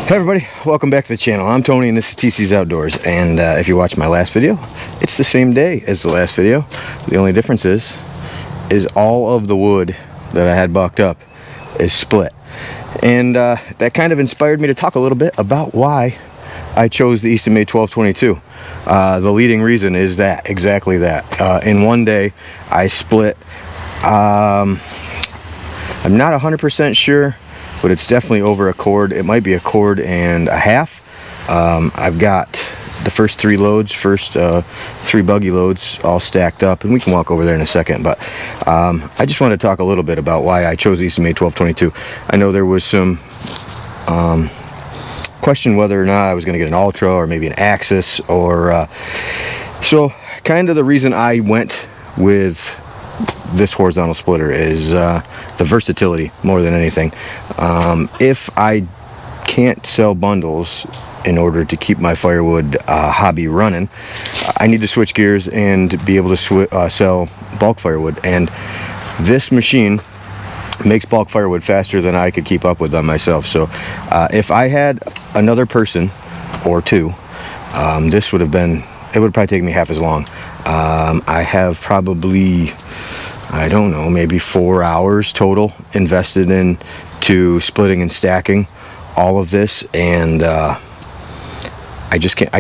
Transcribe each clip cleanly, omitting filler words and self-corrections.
Hey everybody, welcome back to the channel. I'm Tony and this is TC's Outdoors, and if you watched my last video, it's the same day as the last video. The only difference is all of the wood that I had bucked up is split, and that kind of inspired me to talk a little bit about why I chose the Eastonmade 1222. The leading reason is that, exactly that. In one day I split, I'm not 100% sure, but it's definitely over a cord. It might be a cord and a half. I've got the first three buggy loads all stacked up, and we can walk over there in a second, but I just wanted to talk a little bit about why I chose Eastonmade 1222. I know there was some question whether or not I was going to get an Ultra or maybe an Axis, or so kind of the reason I went with this horizontal splitter is the versatility more than anything. If I can't sell bundles in order to keep my firewood hobby running, I need to switch gears and be able to sell bulk firewood, and this machine makes bulk firewood faster than I could keep up with them myself. So if I had another person or two, this would have been, it would probably take me half as long. I have probably, I don't know, maybe 4 hours total invested into splitting and stacking all of this, and I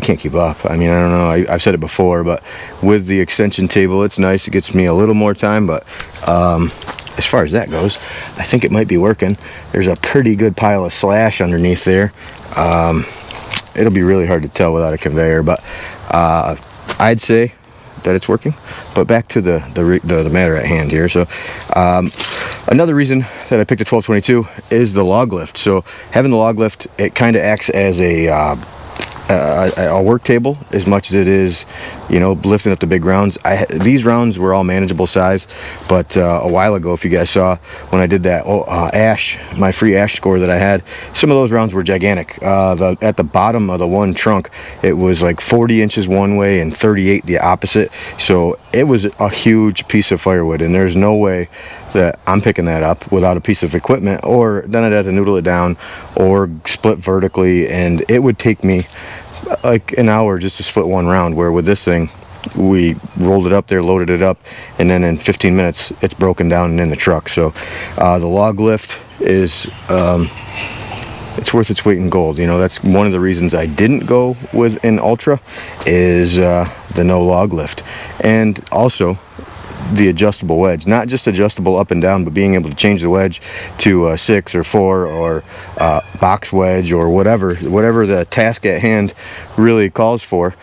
can't keep up. I mean, I don't know, I've said it before, but with the extension table, it's nice. It gets me a little more time, but as far as that goes, I think it might be working. There's a pretty good pile of slash underneath there. It'll be really hard to tell without a conveyor, but I'd say that it's working. But back to the matter at hand here. So another reason that I picked a 1222 is the log lift. So having the log lift, it kind of acts as a work table as much as it is, you know, lifting up the big rounds. These rounds were all manageable size, but a while ago, if you guys saw when I did that ash, my free ash score that I had, some of those rounds were gigantic. At the bottom of the one trunk, it was like 40 inches one way and 38 the opposite. So it was a huge piece of firewood, and there's no way that I'm picking that up without a piece of equipment, or then I'd have to noodle it down or split vertically, and it would take me like an hour just to split one round, where with this thing, we rolled it up there, loaded it up, and then in 15 minutes it's broken down and in the truck. So the log lift is it's worth its weight in gold. You know, that's one of the reasons I didn't go with an Ultra, is the no log lift, and also the adjustable wedge. Not just adjustable up and down, but being able to change the wedge to a 6 or 4 or box wedge, or whatever the task at hand really calls for.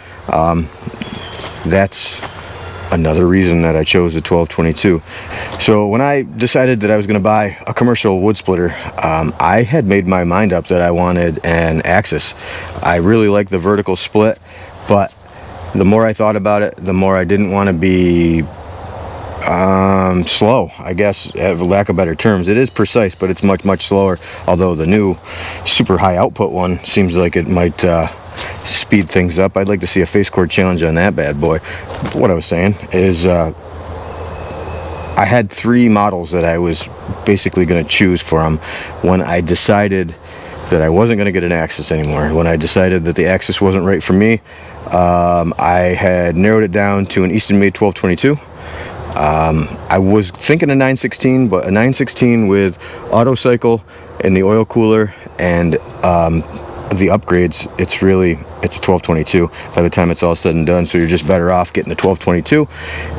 That's another reason that I chose the 1222. So when I decided that I was going to buy a commercial wood splitter, I had made my mind up that I wanted an Axis. I really like the vertical split, but the more I thought about it, the more I didn't want to be slow, I guess, for lack of better terms. It is precise, but it's much slower, although the new super high output one seems like it might speed things up. I'd like to see a face cord challenge on that bad boy. What I was saying is I had 3 models that I was basically going to choose for them when I decided that I wasn't going to get an Axis anymore. When I decided that the Axis wasn't right for me, I had narrowed it down to an Eastonmade 1222. I was thinking a 916, but a 916 with auto cycle and the oil cooler and the upgrades, it's a 1222 by the time it's all said and done. So you're just better off getting the 1222.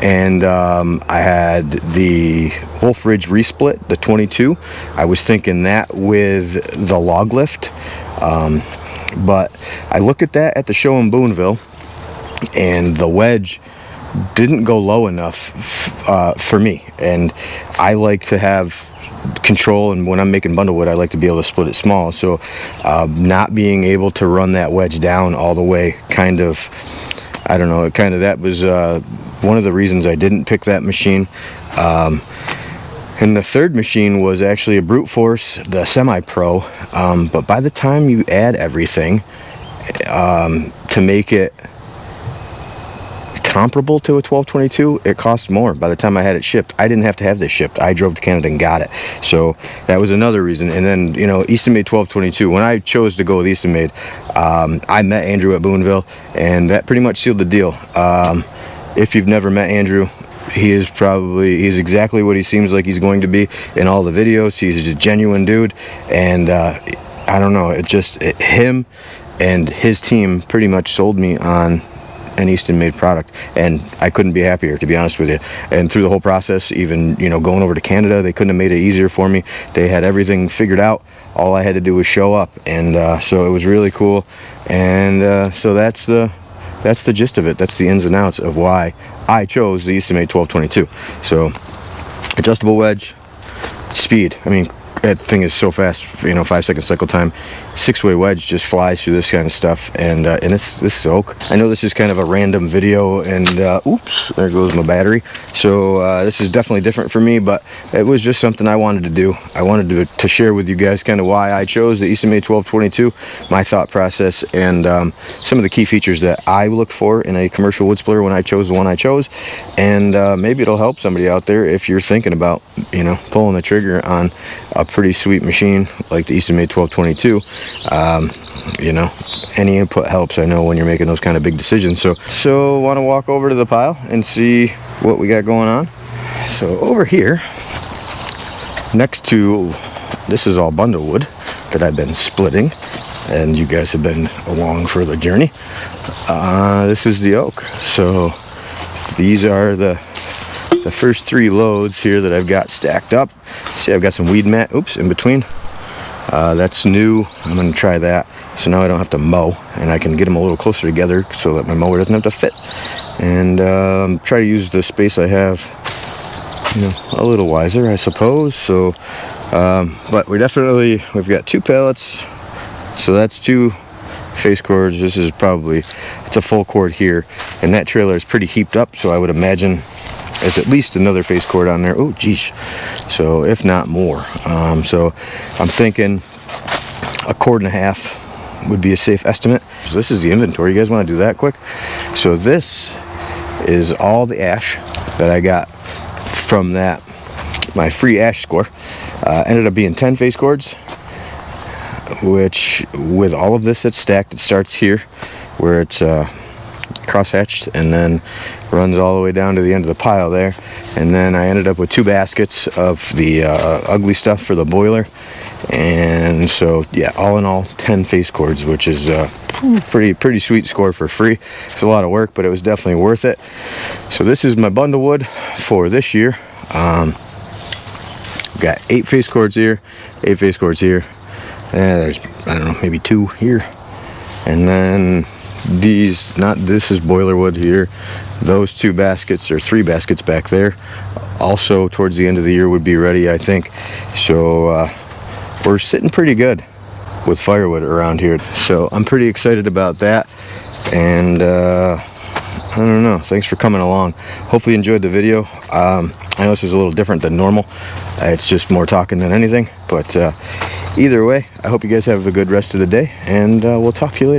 And I had the Wolf Ridge resplit, the 22. I was thinking that with the log lift, but I looked at that at the show in Boonville, and the wedge didn't go low enough for me, and I like to have control, and when I'm making bundlewood, I like to be able to split it small. So not being able to run that wedge down all the way, kind of, I don't know, that was one of the reasons I didn't pick that machine. And the third machine was actually a brute force, the semi-pro, but by the time you add everything to make it comparable to a 1222, it cost more by the time I had it shipped. I didn't have to have this shipped. I drove to Canada and got it. So that was another reason. And then, you know, Eastonmade 1222, when I chose to go with Eastonmade, I met Andrew at Boonville, and that pretty much sealed the deal. If you've never met Andrew, he's exactly what he seems like he's going to be in all the videos. He's a genuine dude, and I don't know, him and his team pretty much sold me on an Eastonmade product, and I couldn't be happier, to be honest with you. And through the whole process, even, you know, going over to Canada, they couldn't have made it easier for me. They had everything figured out. All I had to do was show up, and so it was really cool. And so that's the gist of it. That's the ins and outs of why I chose the Eastonmade 1222. So adjustable wedge, speed. I mean, that thing is so fast, you know, 5-second cycle time. 6-way wedge just flies through this kind of stuff, and this is oak. I know this is kind of a random video, and oops, there goes my battery. So this is definitely different for me, but it was just something I wanted to do. I wanted to share with you guys kind of why I chose the Eastonmade 1222, my thought process, and some of the key features that I looked for in a commercial wood splitter when I chose the one I chose. And maybe it'll help somebody out there if you're thinking about, you know, pulling the trigger on a pretty sweet machine like the Eastonmade 1222. You know, any input helps, I know, when you're making those kind of big decisions. So want to walk over to the pile and see what we got going on. So over here, next to, this is all bundle wood that I've been splitting, and you guys have been along for the journey. This is the oak. So these are the first 3 loads here that I've got stacked up. See, I've got some weed mat, oops, in between. That's new. I'm going to try that. So now I don't have to mow, and I can get them a little closer together so that my mower doesn't have to fit. And try to use the space I have, you know, a little wiser, I suppose. So, but we've got 2 pallets. So that's 2 face cords. This is probably, it's a full cord here, and that trailer is pretty heaped up. So I would imagine there's at least another face cord on there. Oh, geez. So if not more. So I'm thinking 1.5 cords would be a safe estimate. So this is the inventory. You guys want to do that quick? So this is all the ash that I got from my free ash score. Ended up being 10 face cords, which with all of this that's stacked, it starts here where it's cross-hatched and then runs all the way down to the end of the pile there. And then I ended up with 2 baskets of the ugly stuff for the boiler. And so yeah, all in all 10 face cords, which is pretty sweet score for free. It's a lot of work, but it was definitely worth it. So this is my bundle wood for this year. Got 8 face cords here, 8 face cords here, and there's, I don't know, maybe 2 here. And then this is boiler wood here. Those 2 baskets, or 3 baskets back there, also towards the end of the year would be ready, I think. So we're sitting pretty good with firewood around here. So I'm pretty excited about that. And I don't know, thanks for coming along. Hopefully you enjoyed the video. I know this is a little different than normal. It's just more talking than anything. But either way, I hope you guys have a good rest of the day, and we'll talk to you later.